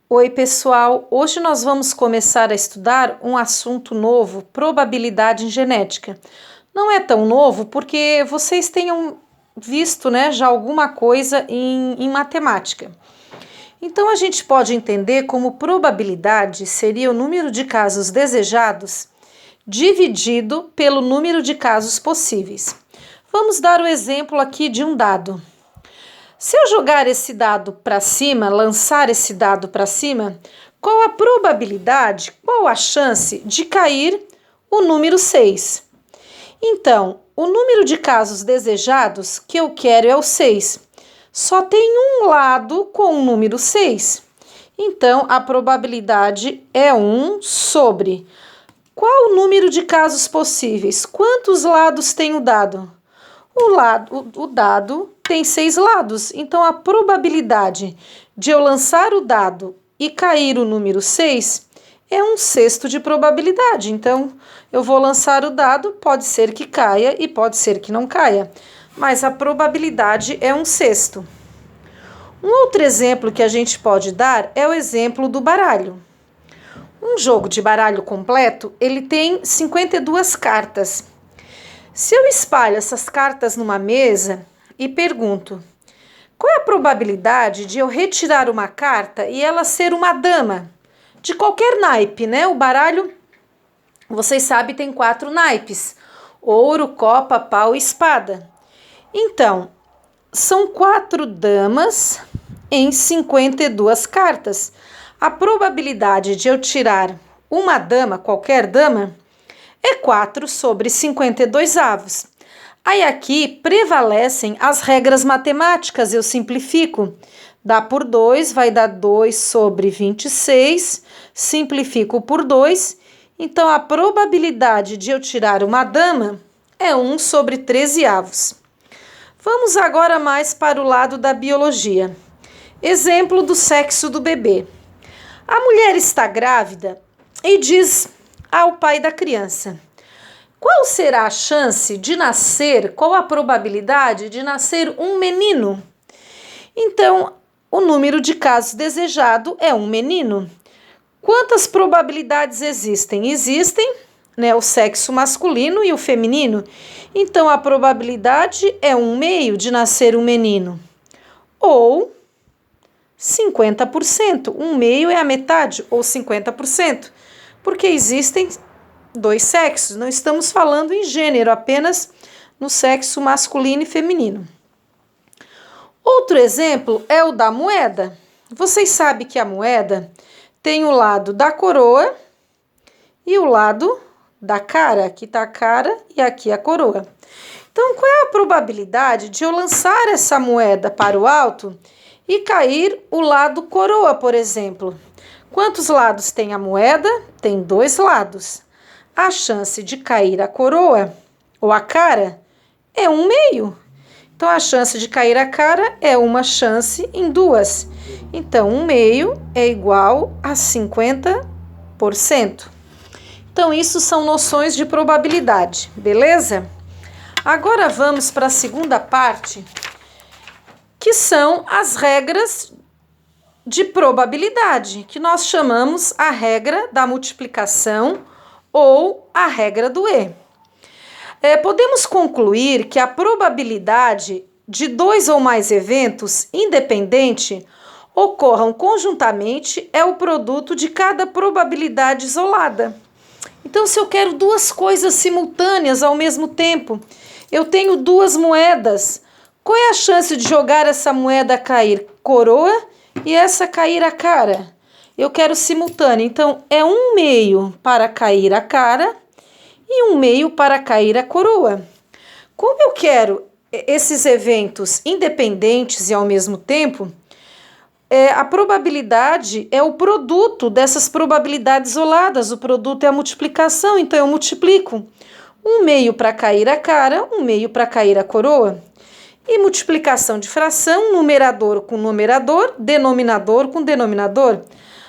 Oi, pessoal! Hoje nós vamos começar a estudar um assunto novo, probabilidade em genética. Não é tão novo porque vocês tenham visto, né, já alguma coisa em matemática. Então, a gente pode entender como probabilidade seria o número de casos desejados dividido pelo número de casos possíveis. Vamos dar o exemplo aqui de um dado. Se eu jogar esse dado para cima, lançar esse dado para cima, qual a probabilidade, qual a chance de cair o número 6? Então, o número de casos desejados que eu quero é o 6. Só tem um lado com o número 6. Então, a probabilidade é 1 sobre. Qual o número de casos possíveis? Quantos lados tem o dado? O dado tem 6 lados, então a probabilidade de eu lançar o dado e cair o número 6 é 1/6 de probabilidade. Então, eu vou lançar o dado, pode ser que caia e pode ser que não caia, mas a probabilidade é 1/6. Um outro exemplo que a gente pode dar é o exemplo do baralho. Um jogo de baralho completo, ele tem 52 cartas. Se eu espalho essas cartas numa mesa e pergunto, qual é a probabilidade de eu retirar uma carta e ela ser uma dama? De qualquer naipe, né? O baralho, vocês sabem, tem 4 naipes: ouro, copa, pau e espada. Então, são 4 damas em 52 cartas. A probabilidade de eu tirar uma dama, qualquer dama, é 4 sobre 52 avos. Aí aqui prevalecem as regras matemáticas, eu simplifico. Dá por 2, vai dar 2 sobre 26, simplifico por 2. Então, a probabilidade de eu tirar uma dama é 1 sobre 13 avos. Vamos agora mais para o lado da biologia. Exemplo do sexo do bebê. A mulher está grávida e diz ao pai da criança: qual será a chance de nascer, qual a probabilidade de nascer um menino? Então, o número de casos desejado é um menino. Quantas probabilidades existem? Existem, né, o sexo masculino e o feminino. Então, a probabilidade é 1/2 de nascer um menino. Ou 50%. 1/2 é a metade, ou 50%. Porque existem 2 sexos, não estamos falando em gênero, apenas no sexo masculino e feminino. Outro exemplo é o da moeda. Vocês sabem que a moeda tem o lado da coroa e o lado da cara. Aqui está a cara e aqui a coroa. Então, qual é a probabilidade de eu lançar essa moeda para o alto e cair o lado coroa, por exemplo? Quantos lados tem a moeda? Tem 2 lados. A chance de cair a coroa ou a cara é 1/2. Então, a chance de cair a cara é uma chance em 2. Então, 1/2 é igual a 50%. Então, isso são noções de probabilidade, beleza? Agora vamos para a segunda parte, que são as regras de probabilidade, que nós chamamos a regra da multiplicação ou a regra do E. Podemos concluir que a probabilidade de 2 ou mais eventos independentes ocorram conjuntamente é o produto de cada probabilidade isolada. Então, se eu quero 2 coisas simultâneas ao mesmo tempo, eu tenho 2 moedas, qual é a chance de jogar essa moeda cair coroa e essa cair a cara? Eu quero simultâneo, então é 1/2 para cair a cara e 1/2 para cair a coroa. Como eu quero esses eventos independentes e ao mesmo tempo, a probabilidade é o produto dessas probabilidades isoladas, o produto é a multiplicação, então eu multiplico 1/2 para cair a cara, 1/2 para cair a coroa. E multiplicação de fração, numerador com numerador, denominador com denominador.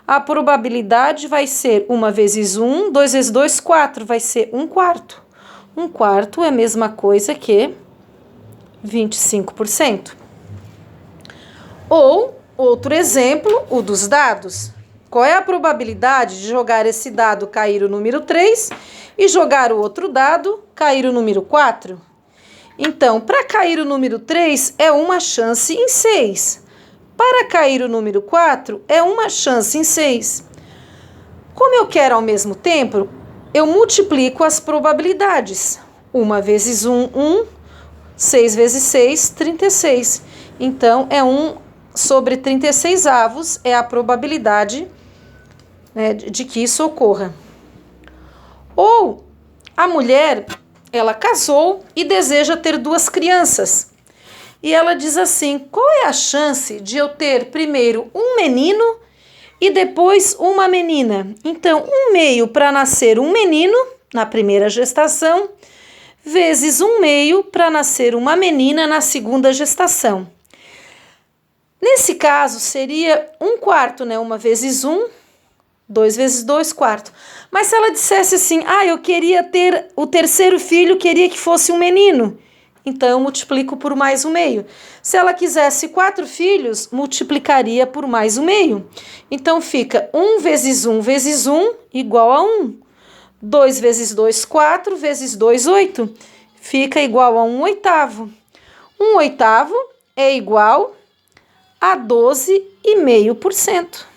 A probabilidade vai ser 1 vezes 1, 2 vezes 2, 4, vai ser 1/4. 1/4 é a mesma coisa que 25%. Ou, outro exemplo, o dos dados. Qual é a probabilidade de jogar esse dado cair o número 3 e jogar o outro dado cair o número 4? Então, para cair o número 3 é uma chance em 6. Para cair o número 4 é uma chance em 6. Como eu quero ao mesmo tempo, eu multiplico as probabilidades. 1 vezes 1, 1. 6 vezes 6, 36. Então, é 1 sobre 36 avos é a probabilidade, né, de que isso ocorra. Ou a mulher, ela casou e deseja ter 2 crianças. E ela diz assim, qual é a chance de eu ter primeiro um menino e depois uma menina? Então, 1/2 para nascer um menino na primeira gestação, vezes 1/2 para nascer uma menina na segunda gestação. Nesse caso, seria 1/4, né? 1 vezes 1, 2 vezes 2, quarto. Mas se ela dissesse assim, eu queria ter o terceiro filho, queria que fosse um menino, então eu multiplico por mais 1/2. Se ela quisesse 4 filhos, multiplicaria por mais 1/2. Então fica 1 vezes 1 vezes 1 igual a 1. 2 vezes 2, 4, vezes 2, 8. Fica igual a 1/8. 1/8 é igual a 12,5%.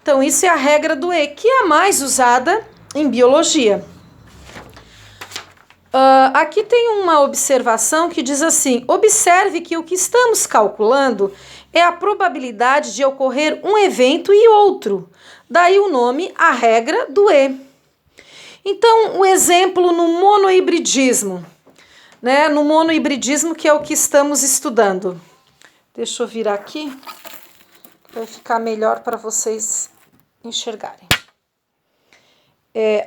Então, isso é a regra do E, que é a mais usada em biologia. Aqui tem uma observação que diz assim, observe que o que estamos calculando é a probabilidade de ocorrer um evento e outro. Daí o nome, a regra do E. Então, um exemplo no monohibridismo, né? No monohibridismo, que é o que estamos estudando. Deixa eu virar aqui, vai ficar melhor para vocês enxergarem.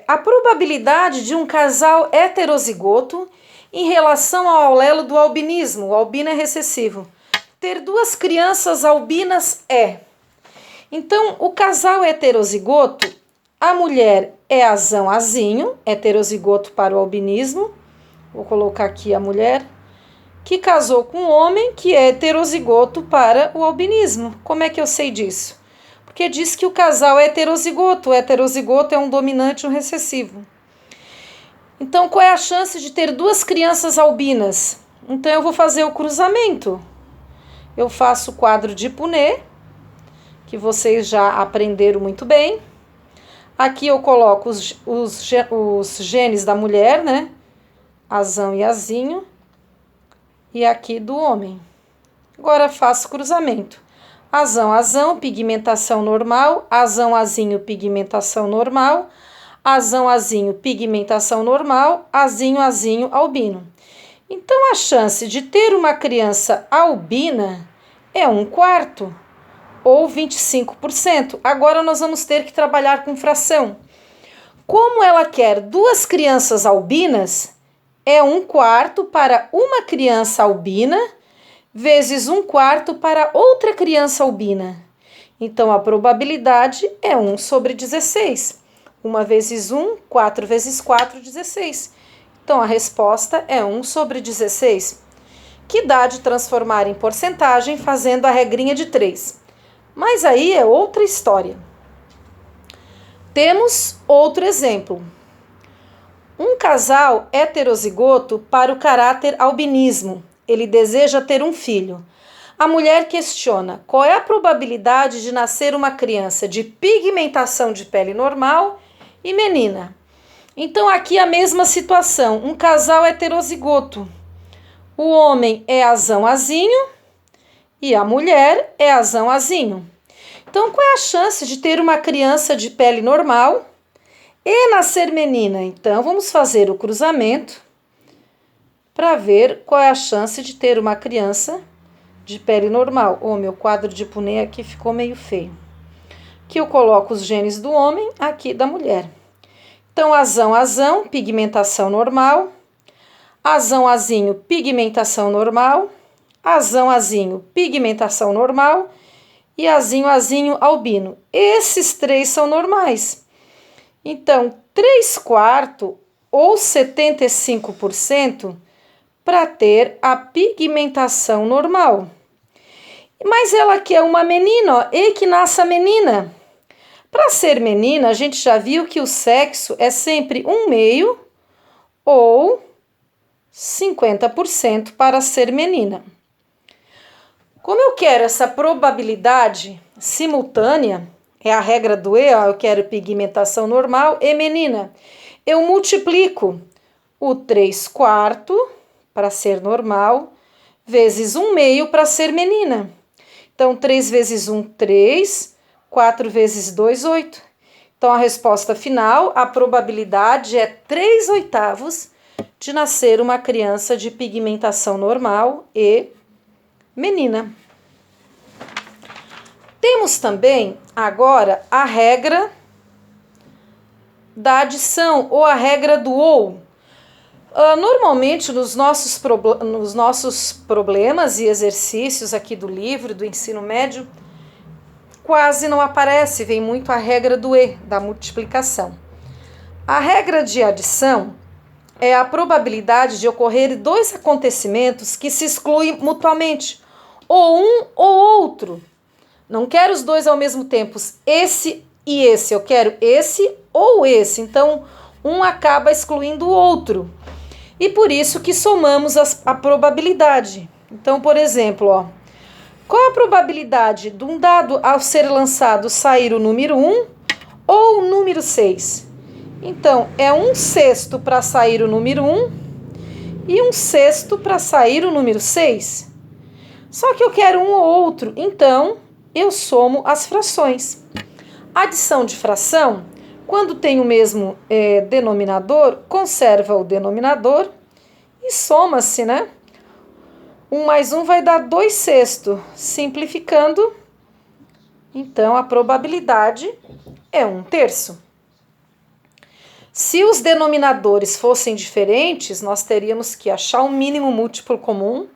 A probabilidade de um casal heterozigoto em relação ao alelo do albinismo, o albino é recessivo, ter 2 crianças albinas é. Então, o casal heterozigoto, a mulher é azão azinho, heterozigoto para o albinismo, vou colocar aqui a mulher, que casou com um homem que é heterozigoto para o albinismo. Como é que eu sei disso? Porque diz que o casal é heterozigoto. O heterozigoto é um dominante e um recessivo. Então, qual é a chance de ter 2 crianças albinas? Então, eu vou fazer o cruzamento. Eu faço o quadro de Punnett, que vocês já aprenderam muito bem. Aqui eu coloco os genes da mulher, né? Azão e azinho. E aqui do homem. Agora faço cruzamento. Azão, azão, pigmentação normal. Azão, azinho, pigmentação normal. Azão, azinho, pigmentação normal. Azinho, azinho, albino. Então, a chance de ter uma criança albina é 1/4 ou 25%. Agora, nós vamos ter que trabalhar com fração. Como ela quer 2 crianças albinas, é 1/4 para uma criança albina, vezes 1/4 para outra criança albina. Então, a probabilidade é 1 sobre 16. 1 vezes 1, 4 vezes 4, 16. Então, a resposta é 1 sobre 16, que dá de transformar em porcentagem fazendo a regrinha de 3. Mas aí é outra história. Temos outro exemplo. Um casal heterozigoto para o caráter albinismo. Ele deseja ter um filho. A mulher questiona qual é a probabilidade de nascer uma criança de pigmentação de pele normal e menina. Então, aqui a mesma situação. Um casal heterozigoto. O homem é azão azinho e a mulher é azão azinho. Então, qual é a chance de ter uma criança de pele normal e nascer menina? Então, vamos fazer o cruzamento para ver qual é a chance de ter uma criança de pele normal. Meu quadro de Punnett aqui ficou meio feio. Aqui eu coloco os genes do homem, aqui da mulher. Então, azão, azão, pigmentação normal. Azão, azinho, pigmentação normal. Azão, azinho, pigmentação normal. E azinho, azinho, albino. Esses 3 são normais. Então, 3/4 ou 75% para ter a pigmentação normal. Mas ela quer uma menina, e que nasça menina. Para ser menina, a gente já viu que o sexo é sempre 1/2 ou 50% para ser menina. Como eu quero essa probabilidade simultânea, é a regra do E, ó, eu quero pigmentação normal e menina. Eu multiplico o 3/4 para ser normal, vezes 1/2 para ser menina. Então, 3 vezes 1, 3, 4 vezes 2, 8. Então, a resposta final, a probabilidade é 3/8 de nascer uma criança de pigmentação normal e menina. Temos também agora a regra da adição ou a regra do ou. Normalmente nos nossos problemas e exercícios aqui do livro do ensino médio, quase não aparece, vem muito a regra do E, da multiplicação. A regra de adição é a probabilidade de ocorrer 2 acontecimentos que se excluem mutuamente, ou um ou outro. Não quero os 2 ao mesmo tempo, esse e esse, eu quero esse ou esse. Então, um acaba excluindo o outro. E por isso que somamos a probabilidade. Então, por exemplo, ó, qual a probabilidade de um dado ao ser lançado sair o número 1 ou o número 6? Então, é 1/6 para sair o número 1 e 1/6 para sair o número 6. Só que eu quero um ou outro, então eu somo as frações. Adição de fração, quando tem o mesmo denominador, conserva o denominador e soma-se, né? 1 mais 1 vai dar 2/6. Simplificando, então a probabilidade é 1/3. Se os denominadores fossem diferentes, nós teríamos que achar um mínimo múltiplo comum,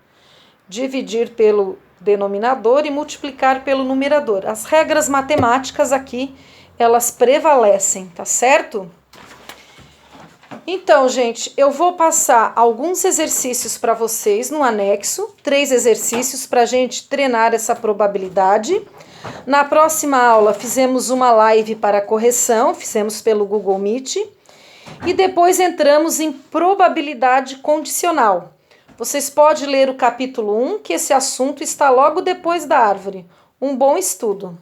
dividir pelo denominador e multiplicar pelo numerador. As regras matemáticas aqui, elas prevalecem, tá certo? Então, gente, eu vou passar alguns exercícios para vocês no anexo, 3 exercícios para a gente treinar essa probabilidade. Na próxima aula, fizemos uma live para correção, fizemos pelo Google Meet. E depois entramos em probabilidade condicional. Vocês podem ler o capítulo 1, que esse assunto está logo depois da árvore. Um bom estudo!